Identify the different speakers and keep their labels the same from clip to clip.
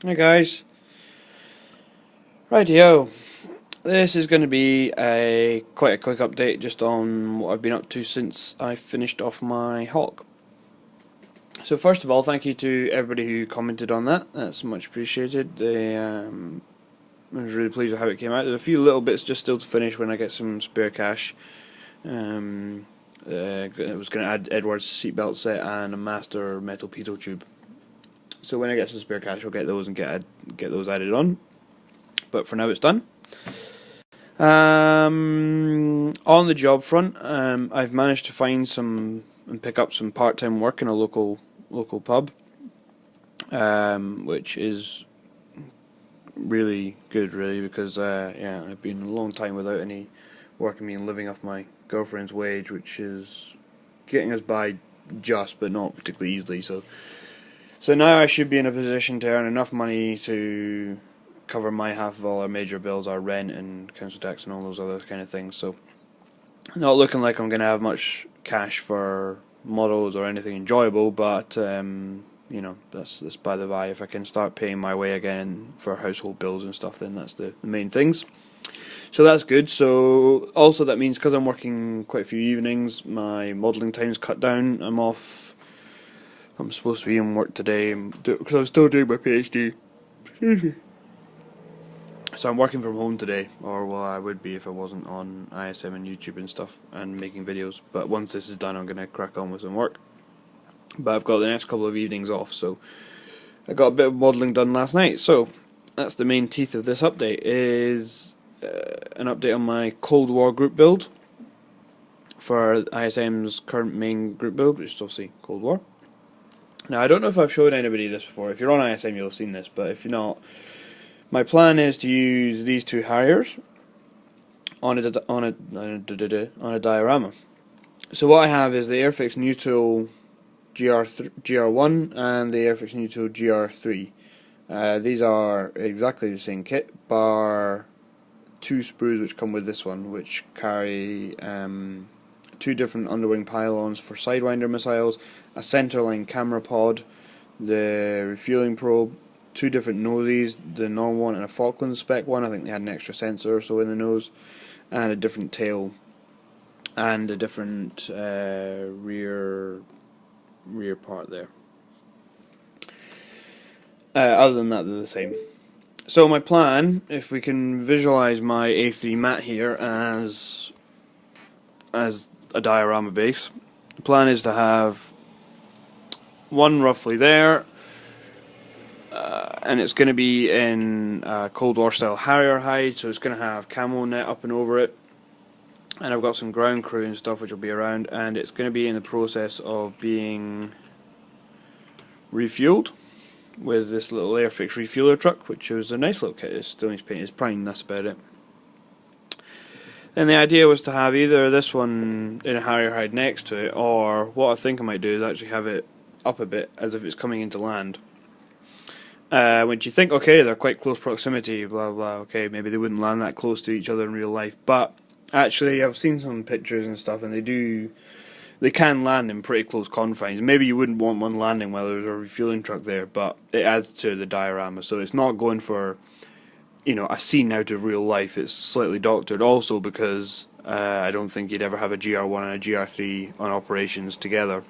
Speaker 1: Hey guys, rightio. This is going to be quite a quick update just on what I've been up to since I finished off my Hawk. So first of all, thank you to everybody who commented on that. That's much appreciated. I was really pleased with how it came out. There's a few little bits just still to finish when I get some spare cash. I was going to add Edward's seatbelt set and a master metal pitot tube. So when I get some spare cash, I'll get those and get those added on. But for now, it's done. On the job front, I've managed to find some and pick up some part-time work in a local pub, which is really good, really, because yeah, I've been a long time without any work. I mean, living off my girlfriend's wage, which is getting us by just, but not particularly easily. So now I should be in a position to earn enough money to cover my half of all our major bills, our rent and council tax and all those other kind of things. So not looking like I'm going to have much cash for models or anything enjoyable, but you know, that's by the by. If I can start paying my way again for household bills and stuff, then that's the main things. So that's good. So also that means because I'm working quite a few evenings, my modelling time's cut down. I'm supposed to be in work today because I'm still doing my PhD. So I'm working from home today, or well, I would be if I wasn't on ISM and YouTube and stuff and making videos. But once this is done, I'm going to crack on with some work. But I've got the next couple of evenings off, so I got a bit of modelling done last night. So that's the main teeth of this update, is an update on my Cold War group build for ISM's current main group build, which is obviously Cold War. Now I don't know if I've showed anybody this before. If you're on ISM, you'll have seen this, but if you're not, my plan is to use these two Harriers on a diorama. So what I have is the Airfix Neutral GR1 and the Airfix Neutral GR3. These are exactly the same kit, bar two sprues which come with this one, which carry two different underwing pylons for Sidewinder missiles, a centerline camera pod, the refueling probe, two different noses, the normal one and a Falkland spec one. I think they had an extra sensor or so in the nose, and a different tail, and a different rear part there. Other than that, they're the same. So my plan, if we can visualize my A3 mat here as a diorama base, the plan is to have one roughly there. And it's going to be in Cold War style Harrier hide, so it's going to have camo net up and over it, and I've got some ground crew and stuff which will be around, and it's going to be in the process of being refueled with this little Airfix refueler truck, which is a nice little kit. It still needs paint, it's prime, that's about it. And the idea was to have either this one in a Harrier hide next to it, or what I think I might do is actually have it up a bit as if it's coming into land. Which you think, okay, they're quite close proximity, blah blah, okay, maybe they wouldn't land that close to each other in real life, but actually I've seen some pictures and stuff, and they can land in pretty close confines. Maybe you wouldn't want one landing while there's a refueling truck there, but it adds to the diorama, so it's not going for, you know, a scene out of real life. It's slightly doctored, also because I don't think you'd ever have a GR1 and a GR3 on operations together.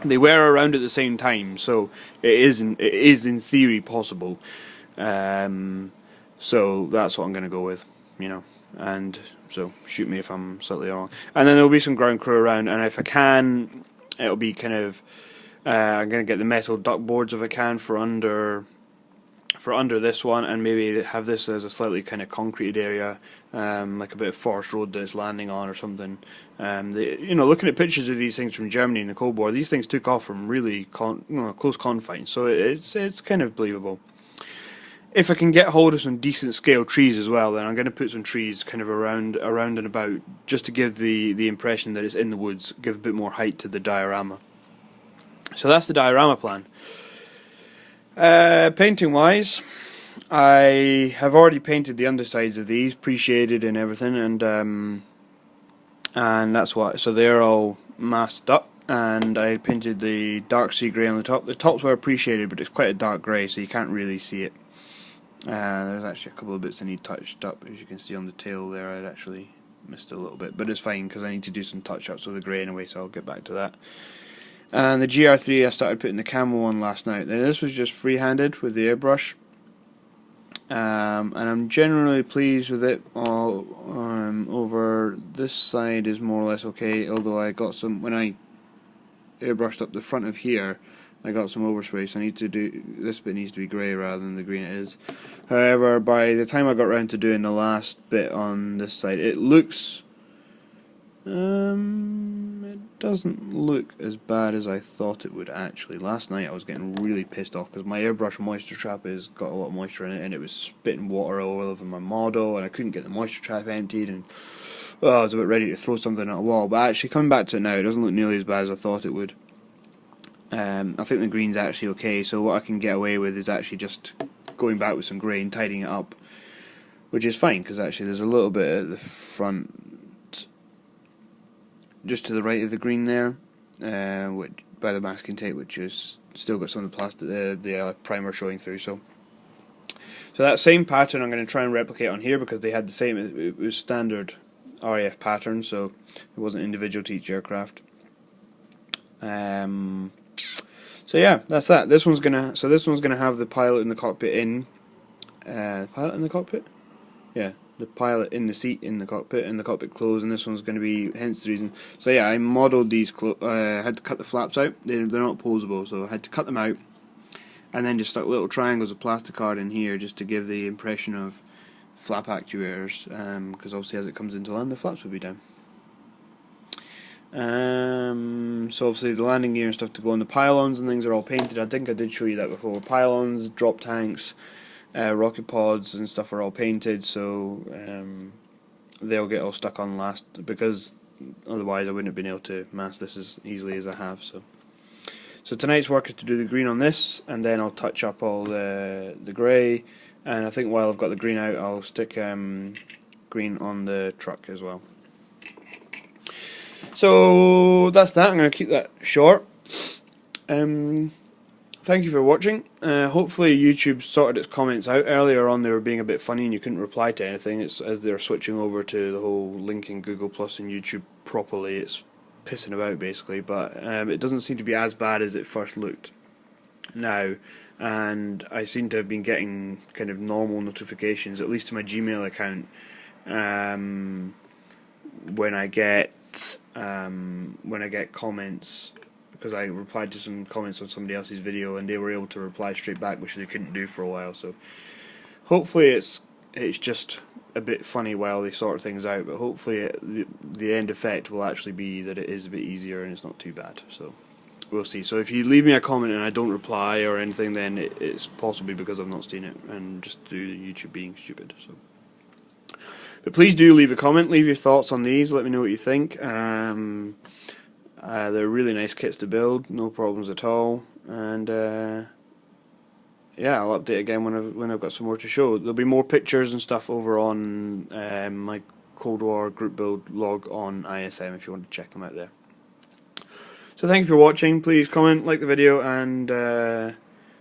Speaker 1: They were around at the same time, so it is in theory possible. So that's what I'm going to go with, you know. And so shoot me if I'm slightly wrong. And then there'll be some ground crew around, and if I can, it'll be kind of I'm going to get the metal duck boards if I can for under this one, and maybe have this as a slightly kind of concreted area, like a bit of forest road that it's landing on or something. You know, looking at pictures of these things from Germany in the Cold War, these things took off from really close confines, so it's kind of believable. If I can get hold of some decent scale trees as well, then I'm going to put some trees kind of around and about, just to give the impression that it's in the woods, give a bit more height to the diorama. So that's the diorama plan. Painting wise, I have already painted the undersides of these, pre-shaded and everything, and that's what. So they're all masked up, and I painted the dark sea grey on the top. The tops were appreciated, but it's quite a dark grey, so you can't really see it. There's actually a couple of bits that need touched up, as you can see on the tail there. I'd actually missed a little bit, but it's fine because I need to do some touch-ups with the grey anyway, so I'll get back to that. And the GR3 I started putting the camo on last night. Now this was just free-handed with the airbrush, and I'm generally pleased with it. All over this side is more or less okay, although I got some, when I airbrushed up the front of here, I got some overspray, so I need to do, this bit needs to be grey rather than the green it is. However, by the time I got around to doing the last bit on this side, it looks, it doesn't look as bad as I thought it would actually. Last night I was getting really pissed off because my airbrush moisture trap has got a lot of moisture in it, and it was spitting water all over my model, and I couldn't get the moisture trap emptied, and I was about ready to throw something at a wall. But actually, coming back to it now, it doesn't look nearly as bad as I thought it would. I think the green's actually okay, so what I can get away with is actually just going back with some grey and tidying it up, which is fine, because actually there's a little bit at the front, just to the right of the green there, which, by the masking tape, which is still got some of the plastic, the primer showing through. So that same pattern I'm going to try and replicate on here, because they had the same, it was standard RAF pattern, so it wasn't individual to each aircraft. So yeah, that's that. This one's gonna have the pilot in the cockpit in. Pilot in the cockpit? Yeah, the pilot in the seat in the cockpit, and the cockpit closed, and this one's going to be, hence the reason. So yeah, I modelled these, I had to cut the flaps out. They're not posable, so I had to cut them out, and then just stuck little triangles of plastic card in here just to give the impression of flap actuators, because obviously as it comes into land, the flaps will be down. So obviously the landing gear and stuff to go on the pylons and things are all painted. I think I did show you that before. Pylons, drop tanks, rocket pods and stuff are all painted, so they'll get all stuck on last, because otherwise I wouldn't have been able to mask this as easily as I have. So tonight's work is to do the green on this, and then I'll touch up all the grey, and I think while I've got the green out, I'll stick green on the truck as well. So that's that. I'm going to keep that short. Thank you for watching. Hopefully YouTube sorted its comments out. Earlier on they were being a bit funny and you couldn't reply to anything. It's as they're switching over to the whole linking Google Plus and YouTube properly, it's pissing about basically, but it doesn't seem to be as bad as it first looked now, and I seem to have been getting kind of normal notifications, at least to my Gmail account, when I get comments, because I replied to some comments on somebody else's video and they were able to reply straight back, which they couldn't do for a while. So hopefully it's just a bit funny while they sort things out, but hopefully the end effect will actually be that it is a bit easier and it's not too bad. So we'll see. So if you leave me a comment and I don't reply or anything, then it's possibly because I've not seen it and just through YouTube being stupid. So. But please do leave a comment, leave your thoughts on these, let me know what you think. They're really nice kits to build, no problems at all, and yeah, I'll update again when I've got some more to show. There'll be more pictures and stuff over on my Cold War group build log on ISM if you want to check them out there. So thank you for watching, please comment, like the video, and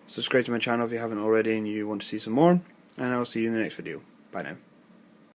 Speaker 1: subscribe to my channel if you haven't already and you want to see some more, and I'll see you in the next video. Bye now.